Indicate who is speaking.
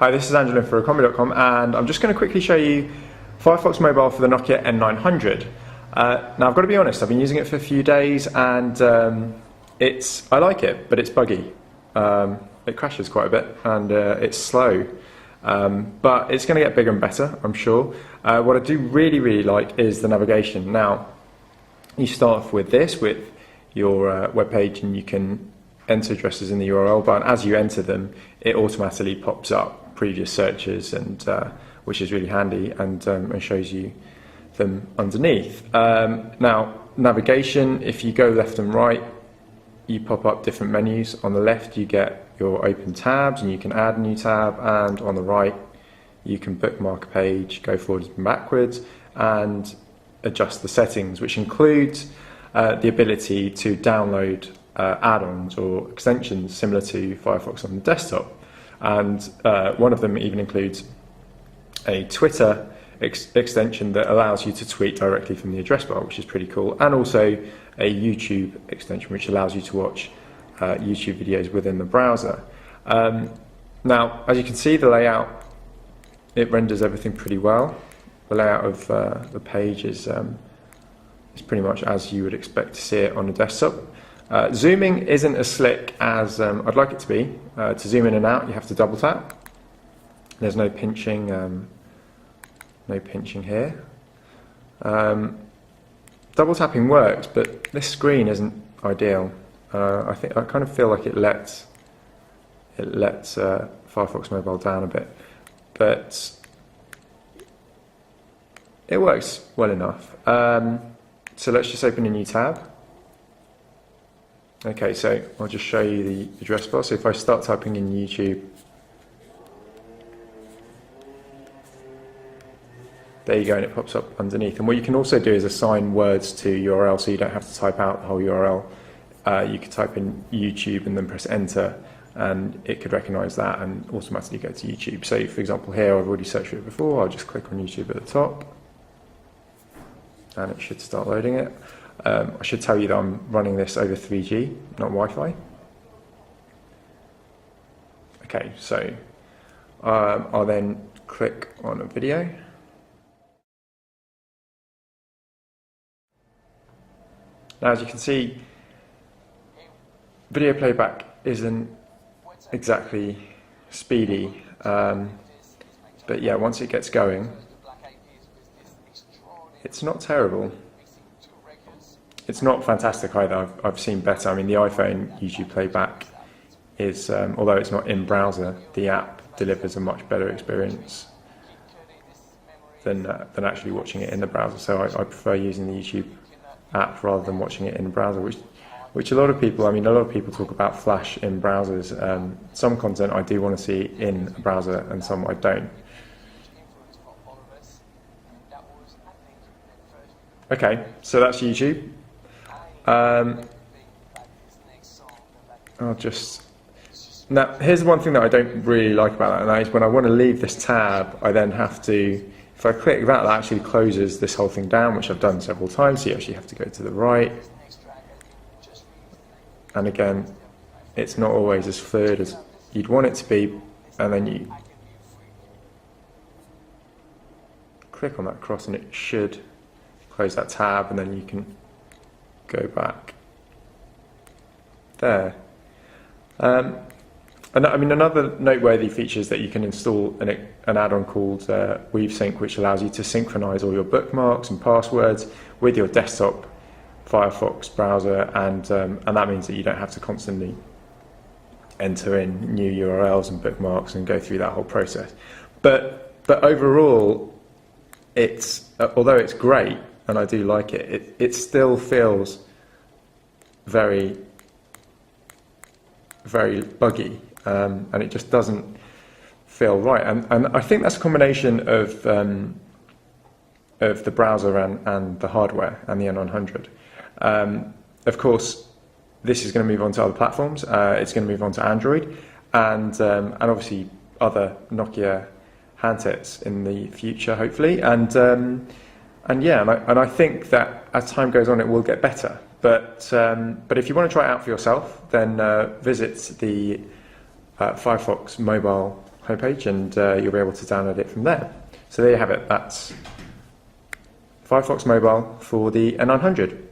Speaker 1: Hi, this is Angela for economy.com, and I'm just going to quickly show you Firefox Mobile for the Nokia N900. Now I've got to be honest, I've been using it for a few days and I like it, but it's buggy. It crashes quite a bit and it's slow, but it's going to get bigger and better, I'm sure. What I do really like is the navigation. Now you start off with this, with your web page, and you can enter addresses in the URL bar, and as you enter them it automatically pops up previous searches, and which is really handy, and shows you them underneath. Now navigation, if you go left and right you pop up different menus. On the left you get your open tabs and you can add a new tab, and on the right you can bookmark a page, go forwards and backwards, and adjust the settings, which includes the ability to download add-ons or extensions similar to Firefox on the desktop, and one of them even includes a Twitter extension that allows you to tweet directly from the address bar, which is pretty cool, and also a YouTube extension which allows you to watch YouTube videos within the browser. Now, as you can see, the layout, it renders everything pretty well. The layout of the page is pretty much as you would expect to see it on a desktop. Zooming isn't as slick as I'd like it to be. To zoom in and out you have to double tap. There's no pinching here. Double tapping works, but this screen isn't ideal. I kind of feel like it lets Firefox Mobile down a bit, but it works well enough. So let's just open a new tab. Okay, so I'll just show you the address bar. So if I start typing in YouTube, there you go, and it pops up underneath. And what you can also do is assign words to URL, so you don't have to type out the whole URL. You could type in YouTube and then press enter, and it could recognize that and automatically go to YouTube. So for example here, I've already searched for it before. I'll just click on YouTube at the top and it should start loading it. I should tell you that I'm running this over 3G, not Wi-Fi. Okay, so I'll then click on a video. Now, as you can see, video playback isn't exactly speedy, but yeah, once it gets going, it's not terrible. It's not fantastic either. I've seen better. I mean, the iPhone YouTube playback is, although it's not in browser, the app delivers a much better experience than actually watching it in the browser. So I prefer using the YouTube app rather than watching it in the browser, which a lot of people talk about Flash in browsers. Some content I do want to see in a browser and some I don't. Okay, so that's YouTube. Now here's one thing that I don't really like about that, and that is when I want to leave this tab, I then have to, if I click that actually closes this whole thing down, which I've done several times, so you actually have to go to the right. And again, it's not always as fluid as you'd want it to be, and then you click on that cross and it should close that tab, and then you can go back there. And I mean, another noteworthy feature is that you can install an add-on called WeaveSync, which allows you to synchronize all your bookmarks and passwords with your desktop Firefox browser, and that means that you don't have to constantly enter in new URLs and bookmarks and go through that whole process. But overall, although it's great and I do like it, it still feels very buggy, and it just doesn't feel right. And I think that's a combination of the browser and the hardware and the N900. Of course, this is going to move on to other platforms. It's going to move on to Android and obviously other Nokia handsets in the future, hopefully. And I think that as time goes on, it will get better. But if you want to try it out for yourself, then visit the Firefox Mobile homepage, and you'll be able to download it from there. So there you have it. That's Firefox Mobile for the N900.